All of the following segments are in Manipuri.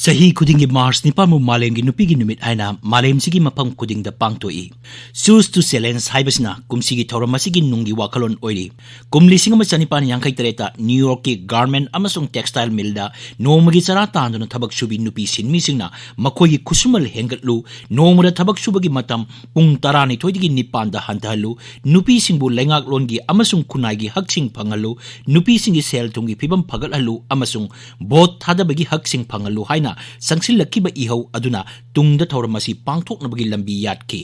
Sahi kudingi Mars ni pamu malemgi nupigi numit aina malem sigi mapam kuding da pangtoi. Choose to silence haibasna kumsigi thauramasi nungi wakalon oiri. Kumli singa machanipan yangkai tereta New York ki garment amasung textile mill da nomagi chara tanduna thabak subi nupi sinmi singna makogi kusumal hengatlu nomura thabak subagi matam pung tarani thoidigi nipan da hantalu nupi singbu lengak longi amasung kunai haksing pangalu nupi singi sel tungi pibam phagathalu amasung bot thadabagi haksing pangalu haina Sangsil lakiba ihaw aduna tungda thauramasi pangthok nabagi lambi yatki.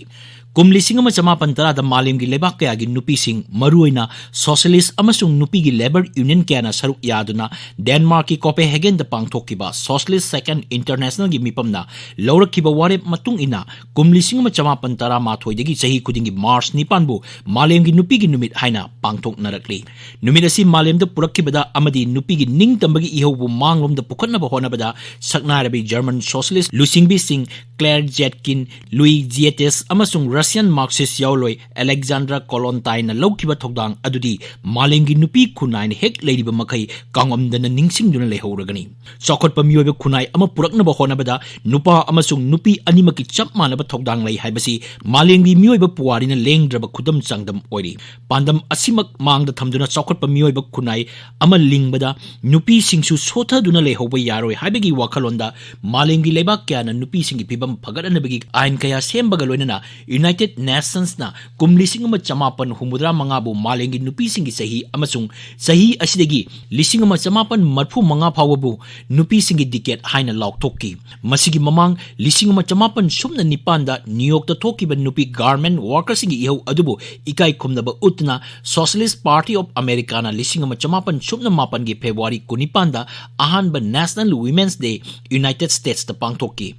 Kumli singa macamapan tara da malim gi lebak kaya gi nupi sing maruina socialist amasung nupi gi labor union kaya na saruk yaduna Denmark ki Copenhagen da pangthok kiba socialist second international gi mipam na laurak kiba ware matung ina kumli singa macamapan tara mathoi degi sahi kudingi March nipan bu malim gi nupi gi numit haina pangthok narakli. Numit asi malim da purak kibada amadi nupi gi ning tambagi ihaw bu manglom da pukhat na ba hona bada sakna rabi German socialist Lusingbi Singh Claire Zetkin Louis Zietes amasung Russian Marxist yauloi Alexandra Kollontai na laukiba thokdang adudi malengi nupi khunai na hek leidiba makai kangomdana ningsingduna lehauragani chokotpa miyoba khunai ama puraknaba honabada nupa amasung nupi animaki chap manaba thokdang lei haibasi malengi miyoba puarina lengdraba khudam changdam oiri pandam asimak mangda thamduna chokotpa miyoba khunai ama lingbada nupi singsu sothaduna lehoba yaroi haibagi wakalonda malengi lebak kya na nupi singi pibam phagatnabagi ain kaya sembaga loinana United Nations na kumli singama chamapan humudra mangabu malengi nupi singi sahi amasung sahi asidagi lisingama chamapan marfu manga phawabu nupi singi diket haina laukthokki masigi mamang lisingama chamapan sumna nipanda New York ta thokiba nupi garment workers singi ihaw adubu ikai khumnaba utna Socialist Party of America na lisingama chamapan sumna mapan gi February kunipanda ahanba National Women's Day United States ta pangthokki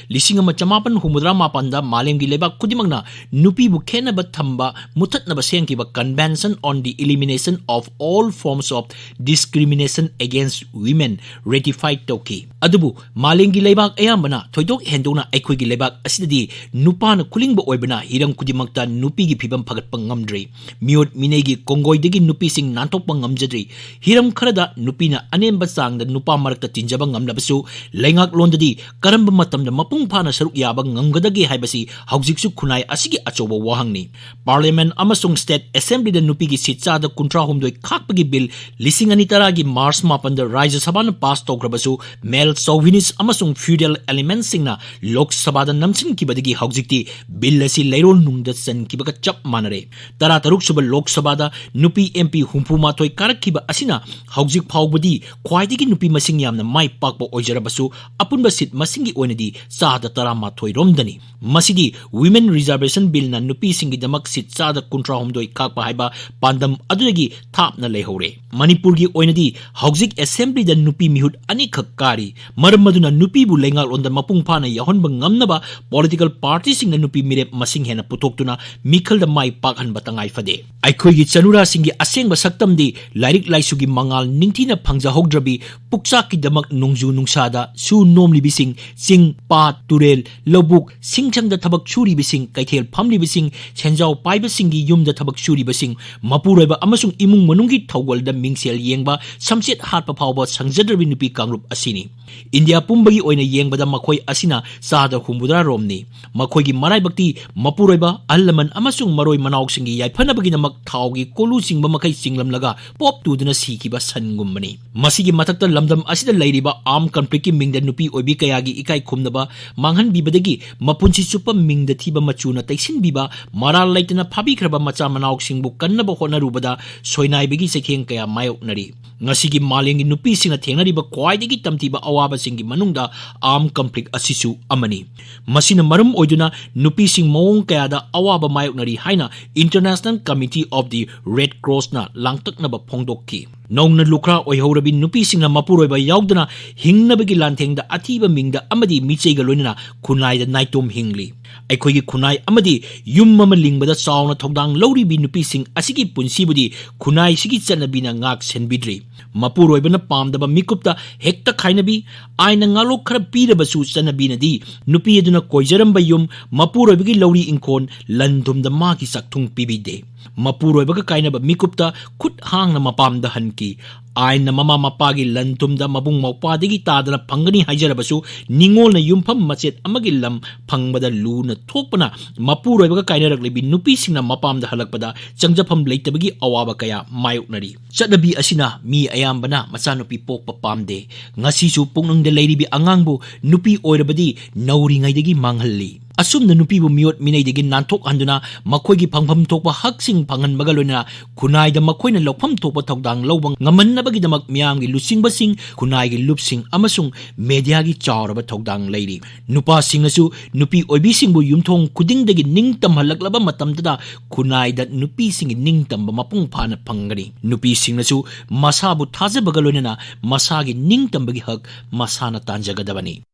Lisingama chamapan humudra mapanda malemgi lebak kudimagna nupi bu khenaba thamba muthatnaba sengkiba Convention on the Elimination of All Forms of Discrimination Against Women ratified toki adubu malengi lebak ayambana thoidok hendona aikhoigi lebak asidadi nupana kulingba oibana hiram kudimakta nupi gi phibam phagatpa ngamdri miot minegi kongoidegi nupi sing nanthokpa ngamjadri hiram kharada nupina anemba changda nupa marakta tinjaba ngamlabasu lengak londadi karamba matamda mapung phana saruk yaba ngamgadagi haibasi haujiksu khunai asigi achoba wahangni Parliament amasung State Assembly da nupi gi sitcha da kuntra humdoi khakpagi bill lising anitara gi March mapan da Rajya Sabha na pass tokrabasu male chauvinist amasung feudal elements singna Lok Sabha da namsin kibadagi haujikti bill asi leiron nungda san kibaga chap manare tara taruk suba Lok Sabha da nupi MP humpuma toy karak kiba asina haujik phawbadi khwaidigi nupi masing yamna mai pakba oijarabasu apunba sit masingi oinadi Sada Tarama Toy Romdani. Masidi Women Reservation Bill na nupi singi damak sit sada kuntra humdoi kakpa haiba pandam adunagi thap na lehore. Manipurgi oinadi Haujik Assembly da nupi mihut ani khakkari. Maramaduna nupi bu lengal onda mapung phana yahon bang ngamnaba political party sing na nupi mirep masing hena putoktuna mikhal da mai pakhan batangai fade. Aikhoigi chanura singi aseng basaktam di lairik laisugi mangal ningthina phangja hogdrabi puksa ki damak nungju nungsada su nomli bising sing Pat Turel Lobuk Singchang da tabak churi bising kaithel phamli bising chenjau paiba singi yum da tabak churi bising mapuraiba amasung imung manungi thawal da mingsel yengba samset hatpa phawba sangjadrabi nupi kangrup asini India pumbagi oina yengba da makhoi asina sada humudra romni makhoi gi marai bakti mapuraiba allaman amasung maroi manaw singi yaifanabagi namak thawgi kolu singba makai singlam laga pop tuduna sikiba sangummani masigi matakta lamdam asida lairiba arm conflict ki mingda nupi obi kayagi ikai khumnaba manghan bibadagi mapunsi chupa mingda thiba machuna taisin biba maral laitana phabi khraba macha manaw singbu kannaba honarubada soinai bigi sekheng kaya mayok nari ngasigi malengi nupi singa thengnari ba kwaidagi tamtiba awaba singi manungda arm conflict asisu amani masina marum oiduna nupi sing mawong kaya da awaba mayok nari haina International Committee of the Red Cross na langtakna ba phongdokki Nongna lukra oihorabi nupi singna mapuroiba yaudana hingnabagi lanthengda athiba mingda amadi micheiga loinana khunai da naitom hingli aikhoigi khunai amadi yum mama lingbada chauna thogdang loribi nupi sing asigi punsibudi khunai sigi chanabina ngak senbidri mapuroibana pamdaba mikupta hekta khainabi aina ngalok khara pirabasu chanabinadi nupi aduna koijaramba yum mapuroibagi lori inkon landumda magi sakthung pibide Mapuroibaga kainaba mikupta khut hangna mapamda hanki aina mama mapagi lantumda mabung maupadagi tadana phangani haijarabasu ningolna yumpham machet amagi lam phangbada luna thokpana mapuroibaga kainaraglibi nupisingna mapamda halakpada changjapham leitabagi awaba kaya mayoknari chadabi asina mi ayambana machanupi pokpa pamde ngasisu pungnungda leiribi angangbu nupi oirabadi nauringaidagi manghalli asumna nupi bu miot minaidagi nanthok handuna makhoigi phangpham thokpa haksing phangan magalona kunaida makhoina lokpham thokpa thokdang lobang ngamanna damak miyamgi lusingbasing kunaigi lupsing amasung mediagi chawraba thokdang leiri nupa singnasu nupi oibisingbu yumthong kudingdagi ningtam halaklaba matamda kunaida nupi singi ningtamba mapung phana phangani nupi singnasu masabu thajabagalona masagi ningtambagi hak masana tanjagadabani